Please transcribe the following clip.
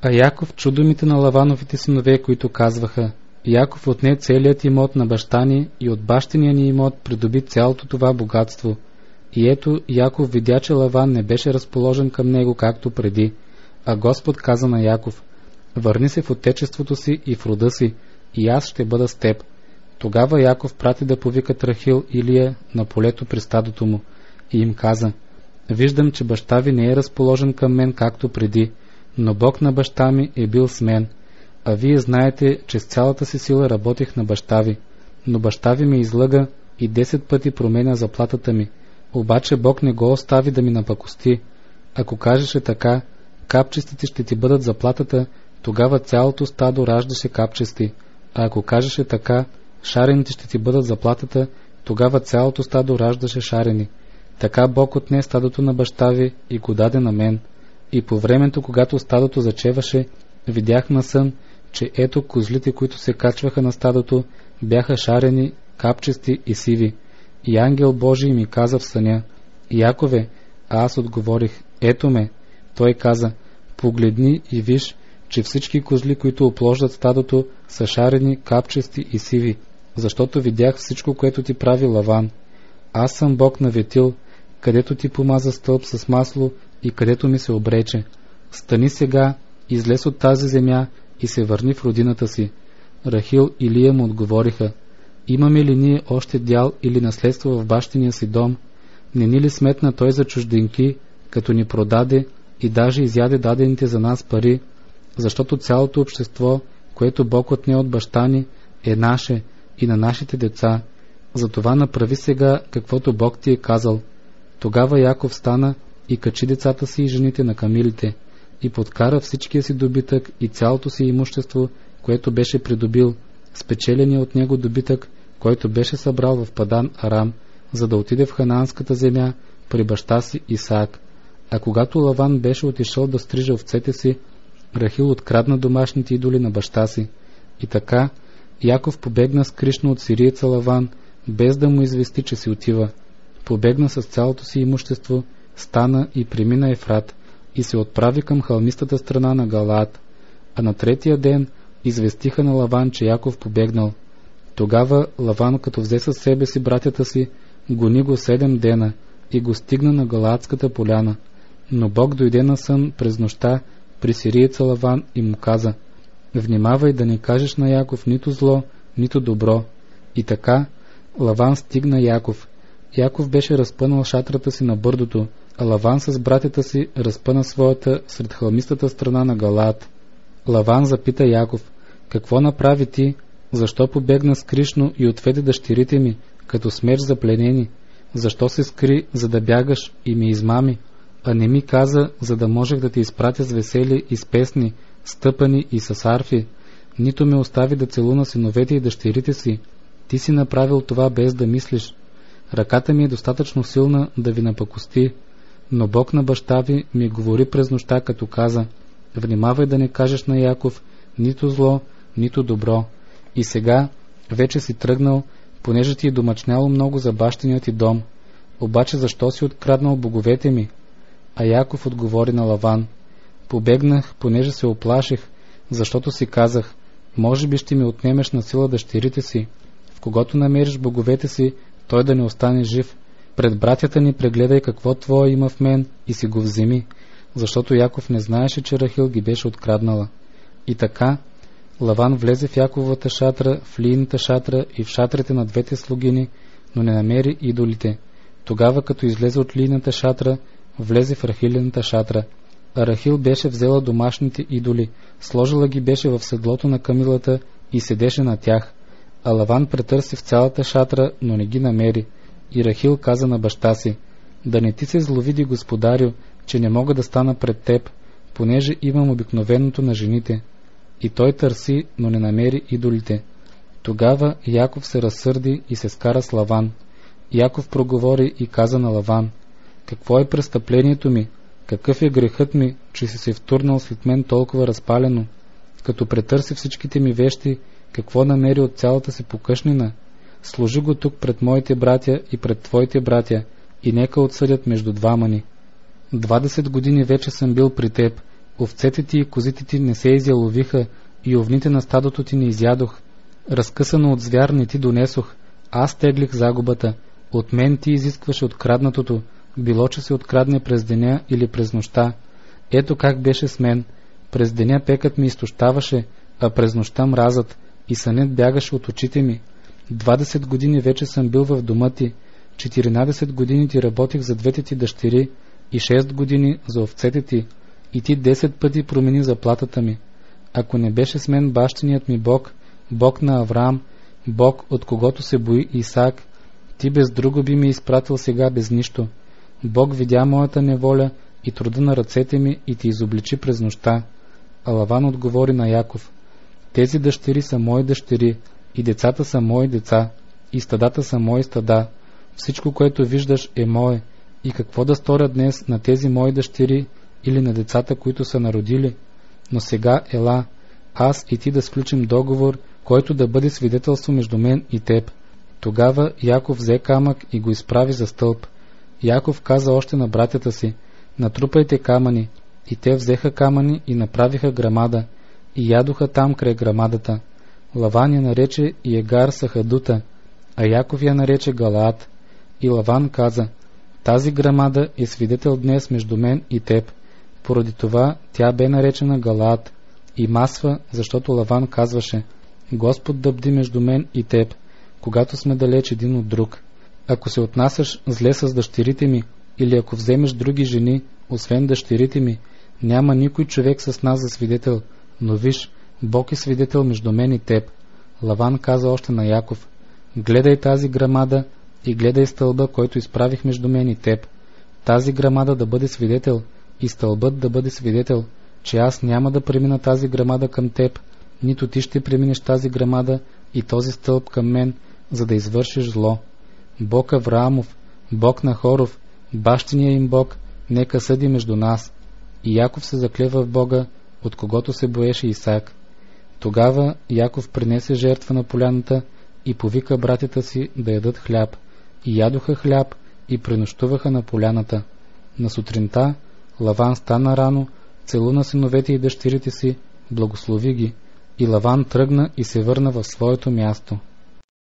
А Яков чу думите на Лавановите синове, които казваха: Яков отне целият имот на баща ни и от бащиния ни имот придоби цялото това богатство. И ето Яков видя, че Лаван не беше разположен към него както преди, а Господ каза на Яков: върни се в отечеството си и в рода си, и аз ще бъда с теб. Тогава Яков прати да повикат Рахил и Лия на полето при стадото му и им каза: виждам, че баща ви не е разположен към мен както преди, но Бог на баща ми е бил с мен. А вие знаете, че с цялата си сила работех на баща ви, но баща ви ме излъга и 10 пъти променя заплатата ми. Обаче Бог не го остави да ми напакости. Ако кажеше така: капчестите ще ти бъдат заплатата, тогава цялото стадо раждаше капчести, а ако кажеше така: шарените ще ти бъдат заплатата, тогава цялото стадо раждаше шарени. Така Бог отне стадото на баща ви и го даде на мен. И по времето, когато стадото зачеваше, видях на сън, че ето козлите, които се качваха на стадото, бяха шарени, капчести и сиви. И ангел Божий ми каза в съня: Якове, а аз отговорих: ето ме. Той каза: погледни и виж, че всички козли, които оплождат стадото, са шарени, капчести и сиви, защото видях всичко, което ти прави Лаван. Аз съм Бог на Ветил, където ти помаза стълб с масло и където ми се обрече. Стани сега, излез от тази земя и се върни в родината си. Рахил и Лия му отговориха: имаме ли ние още дял или наследство в бащиния си дом? Не ни ли сметна той за чужденки, като ни продаде и даже изяде дадените за нас пари, защото цялото общество, което Бог отне от баща ни, е наше и на нашите деца. Затова направи сега каквото Бог ти е казал. Тогава Яков стана и качи децата си и жените на камилите и подкара всичкия си добитък и цялото си имущество, което беше придобил, спечеления от него добитък, който беше събрал в Падан Арам, за да отиде в ханаанската земя при баща си Исаак. А когато Лаван беше отишъл да стриже овцете си, Рахил открадна домашните идоли на баща си. И така Яков побегна скришно от сириеца Лаван, без да му извести, че си отива. Побегна с цялото си имущество, стана и премина Ефрат и се отправи към хълмистата страна на Галаад. А на третия ден известиха на Лаван, че Яков побегнал. Тогава Лаван, като взе със себе си братята си, гони го 7 дена и го стигна на Галаадската поляна. Но Бог дойде на сън през нощта при сириеца Лаван и му каза: внимавай да не кажеш на Яков нито зло, нито добро. И така Лаван стигна Яков. Яков беше разпънал шатрата си на бърдото, а Лаван с братята си разпъна своята сред хълмистата страна на Галаад. Лаван запита Яков: какво направи ти? Защо побегна скришно и отведе дъщерите ми, като с меч запленени? Защо се скри, за да бягаш и ми измами? А не ми каза, за да можех да те изпратя с весели и с песни, стъпани и с арфи. Нито ме остави да целуна синовете и дъщерите си. Ти си направил това без да мислиш. Ръката ми е достатъчно силна да ви напакости, но Бог на баща ви ми говори през нощта, като каза: внимавай да не кажеш на Яков нито зло, нито добро. И сега вече си тръгнал, понеже ти е домъчняло много за бащиния ти дом. Обаче защо си откраднал боговете ми? А Яков отговори на Лаван: побегнах, понеже се оплаших, защото си казах: може би ще ми отнемеш на сила дъщерите си. В когото намериш боговете си, той да не остане жив. Пред братята ни прегледай какво твое има в мен и си го вземи, защото Яков не знаеше, че Рахил ги беше откраднала. И така Лаван влезе в Яковата шатра, в Лийната шатра и в шатрите на двете слугини, но не намери идолите. Тогава, като излезе от Лийната шатра, влезе в Рахилината шатра. А Рахил беше взела домашните идоли, сложила ги беше в седлото на камилата и седеше на тях. А Лаван претърси в цялата шатра, но не ги намери. И Рахил каза на баща си: да не ти се зловиди, господарю, че не мога да стана пред теб, понеже имам обикновеното на жените. И той търси, но не намери идолите. Тогава Яков се разсърди и се скара с Лаван. Яков проговори и каза на Лаван: какво е престъплението ми? Какъв е грехът ми, че си се втурнал след мен толкова разпалено? Като претърси всичките ми вещи, какво намери от цялата си покъшнина? Сложи го тук пред моите братя и пред твоите братя и нека отсъдят между двама ни. 20 години вече съм бил при теб овцете ти и козите ти не се изяловиха и овните на стадото ти не изядох. Разкъсано от звяр не ти донесох, аз теглих загубата. От мен ти изискваше откраднатото, било че се открадне през деня или през нощта. Ето как беше с мен. През деня пекът ми изтощаваше, а през нощта мразът, и сънят бягаше от очите ми. 20 години вече съм бил в дома ти, 14 години ти работих за двете ти дъщери и 6 години за овцете ти, и ти 10 пъти промени заплатата ми. Ако не беше с мен бащиният ми Бог, Бог на Авраам, Бог, от когото се бои Исаак, ти без друго би ми изпратил сега без нищо. Бог видя моята неволя и труда на ръцете ми и ти изобличи през нощта. А Лаван отговори на Яков: тези дъщери са мои дъщери, и децата са мои деца, и стадата са мои стада. Всичко, което виждаш, е мое. И какво да сторя днес на тези мои дъщери или на децата, които са народили? Но сега ела, аз и ти да сключим договор, който да бъде свидетелство между мен и теб. Тогава Яков взе камък и го изправи за стълб. Яков каза още на братята си: натрупайте камъни. И те взеха камъни и направиха грамада, и ядоха там край грамадата. Лаван я нарече Егар Сахадута, а Яков я нарече Галаат. И Лаван каза: тази грамада е свидетел днес между мен и теб. Поради това тя бе наречена Галаат. И Масва, защото Лаван казваше: Господ да бди между мен и теб, когато сме далеч един от друг. Ако се отнасяш зле с дъщерите ми, или ако вземеш други жени, освен дъщерите ми, няма никой човек с нас за свидетел, но виж, Бог е свидетел между мен и теб. Лаван каза още на Яков: гледай тази грамада и гледай стълба, който изправих между мен и теб. Тази грамада да бъде свидетел и стълбът да бъде свидетел, че аз няма да премина тази грамада към теб, нито ти ще преминеш тази грамада и този стълб към мен, за да извършиш зло. Бог Авраамов, Бог Нахоров, бащиния им Бог, нека съди между нас. И Яков се заклева в Бога, от когото се боеше Исаак. Тогава Яков принесе жертва на поляната и повика братята си да ядат хляб. И ядоха хляб и пренощуваха на поляната. На сутринта Лаван стана рано, целуна синовете и дъщерите си, благослови ги. И Лаван тръгна и се върна в своето място.